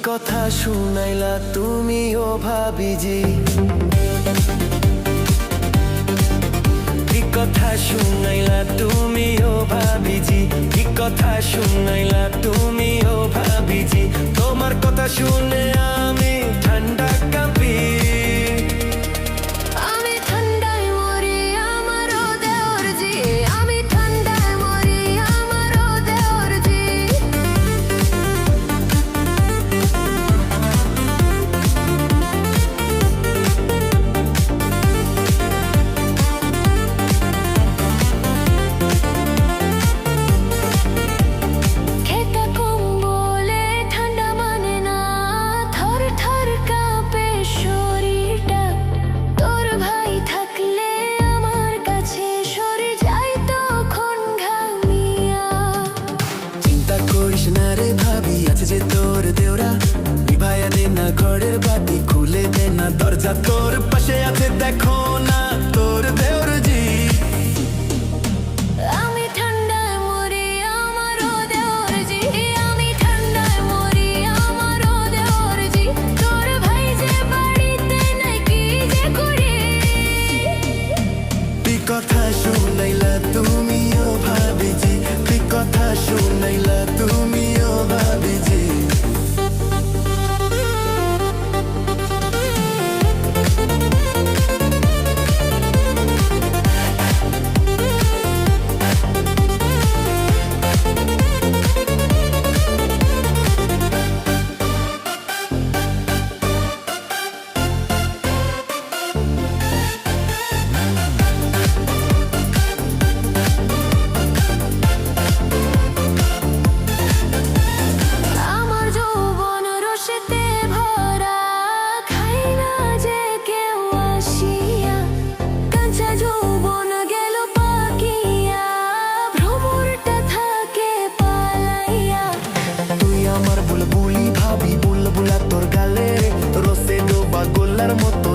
কথা শুনাইলা তুমি ও ভাবিজি, কি কথা শুনাইলা তুমি ও ভাবিজি, কি কথা শুনাইলা তুমি ও ভাবিজি। তোমার কথা শুনে আমি ঠান্ডা কাঁপি, আমি ঠান্ডায় মরি আমারও দেওরজি, আমি ঠান্ডায় মরি আমারও দেওরজি। খেতা কম্বলে ঠান্ডা মানে না, থর থর কাঁপে শরীরটা। তোর ভাই থাকলে আমার কাছে সরে যাই তখন ঘামিয়া। চিন্তা করিস না রে ভাবি, আছে যে তোর দেওরা, নিভাইয়া দে না ঘরের বাতি, খুলে দে না দরজা, তোর পাশে আছে দেখো না তোর দেওরজি। আমি ঠান্ডায় মরি আমারও দেওরজি, আমি ঠান্ডায় মরি আমারও দেওরজি। তোর ভাই যে বাড়িতে নাই কি যে করি। কি কথা শুনাইলা তুমি ও ভাবিজি, কি কথা শুনাইলা তুমি ও ভাবিজি। আমার যৌবন রসেতে ভরা, খাই না যে কেউ আসিয়া। কাঁচা যৌবন গেল পাকিয়া, ভ্রমরটা থাকে পালাইয়া। তুই আমার বুলবুলি ভাবি, বুলবুলা তোর গালে রসে ডোবা গোলার মতো